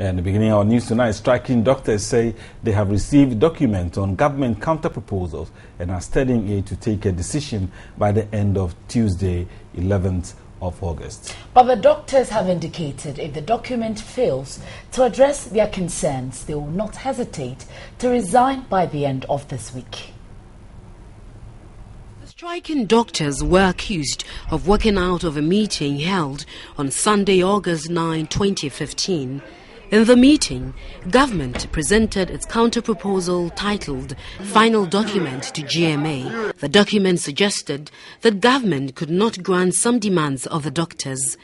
And the beginning of our news tonight, striking doctors say they have received documents on government counter-proposals and are studying it to take a decision by the end of Tuesday, 11th of August. But the doctors have indicated if the document fails to address their concerns, they will not hesitate to resign by the end of this week. The striking doctors were accused of walking out of a meeting held on Sunday, August 9, 2015. In the meeting, government presented its counter-proposal titled Final Document to GMA. The document suggested that government could not grant some demands of the doctors.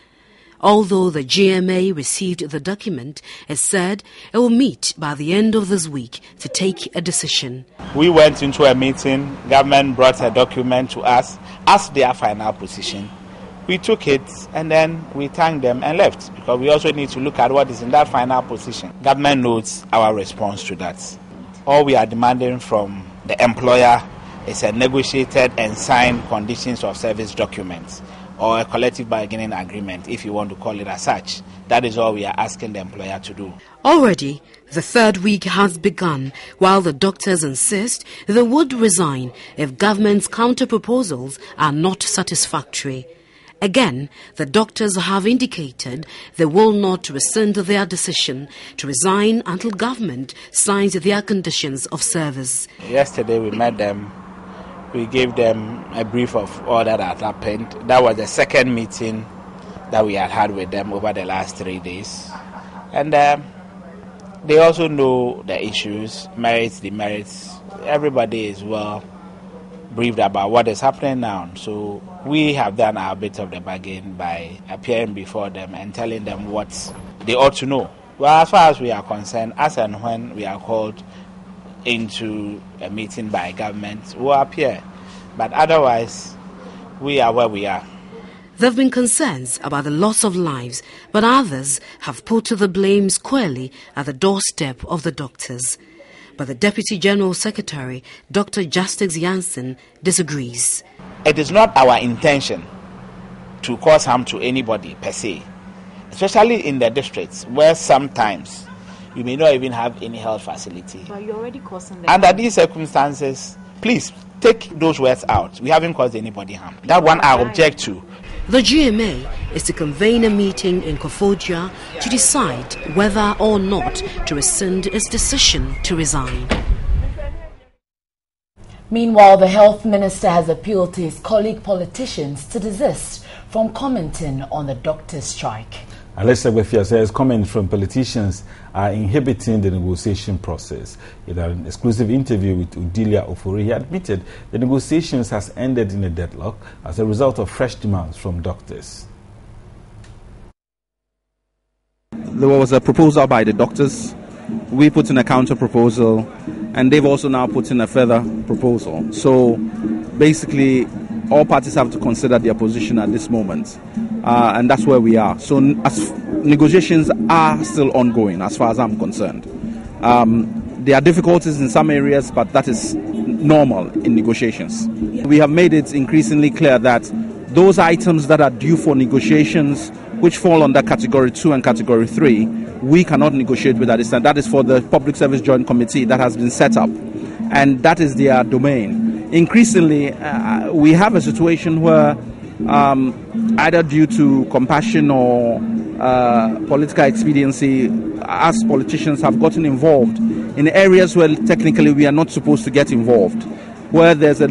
Although the GMA received the document, it said it will meet by the end of this week to take a decision. We went into a meeting, government brought a document to us as their final position. We took it and then we thanked them and left, because we also need to look at what is in that final position. Government notes our response to that. All we are demanding from the employer is a negotiated and signed conditions of service document or a collective bargaining agreement, if you want to call it as such. That is all we are asking the employer to do. Already, the third week has begun, while the doctors insist they would resign if government's counter-proposals are not satisfactory. Again, the doctors have indicated they will not rescind their decision to resign until government signs their conditions of service. Yesterday we met them. We gave them a brief of all that had happened. That was the second meeting that we had with them over the last 3 days. And they also know the issues, merits, demerits. Everybody is well briefed about what is happening now. So we have done our bit of the bargain by appearing before them and telling them what they ought to know. Well, as far as we are concerned, as and when we are called into a meeting by government, we'll appear. But otherwise, we are where we are. There have been concerns about the loss of lives, but others have put the blame squarely at the doorstep of the doctors. But the Deputy General Secretary, Dr. Justice Jansen, disagrees. It is not our intention to cause harm to anybody per se, especially in the districts where sometimes you may not even have any health facility. But you're already causing them. Under these circumstances, please take those words out. We haven't caused anybody harm. That one I object to. The GMA is to convene a meeting in Kofodia to decide whether or not to rescind its decision to resign. Meanwhile, the health minister has appealed to his colleague politicians to desist from commenting on the doctors' strike. Alessa Gwefia says comments from politicians are inhibiting the negotiation process. In an exclusive interview with Udilia Ofori, he admitted the negotiations has ended in a deadlock as a result of fresh demands from doctors. There was a proposal by the doctors. We put in a counter proposal, and they've also now put in a further proposal. So basically, all parties have to consider their position at this moment, and that's where we are. So as negotiations are still ongoing as far as I'm concerned. There are difficulties in some areas, but that is normal in negotiations. We have made it increasingly clear that those items that are due for negotiations, which fall under Category 2 and Category 3, we cannot negotiate with at this time. That is for the Public Service Joint Committee that has been set up, and that is their domain. Increasingly, we have a situation where either due to compassion or political expediency, us politicians have gotten involved in areas where technically we are not supposed to get involved, where there's a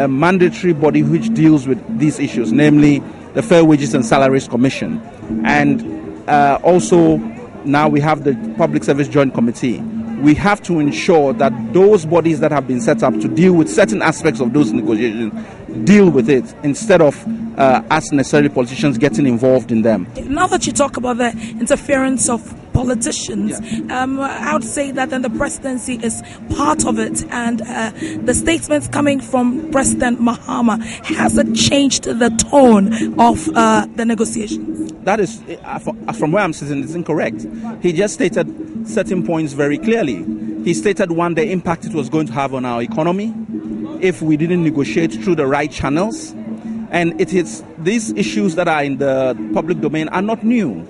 mandatory body which deals with these issues, namely the Fair Wages and Salaries Commission. And also now we have the Public Service Joint Committee. We have to ensure that those bodies that have been set up to deal with certain aspects of those negotiations deal with it, instead of us necessarily politicians getting involved in them. Now that you talk about the interference of politicians, I would say that then the presidency is part of it, and the statements coming from President Mahama, has it changed the tone of the negotiations? That is, From where I'm sitting, it's incorrect. He just stated certain points very clearly. He stated, one, the impact it was going to have on our economy if we didn't negotiate through the right channels. And it is these issues that are in the public domain are not new.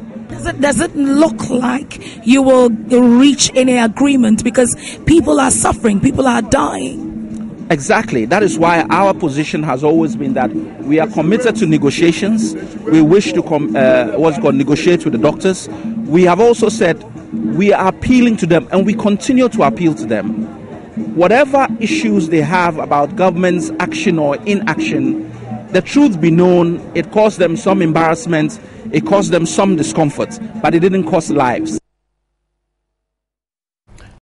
Does it look like you will reach any agreement, because people are suffering, people are dying? Exactly. That is why our position has always been that we are committed to negotiations. We wish to negotiate with the doctors. We have also said we are appealing to them, and we continue to appeal to them. Whatever issues they have about government's action or inaction, the truth be known, it caused them some embarrassment, it caused them some discomfort, but it didn't cost lives.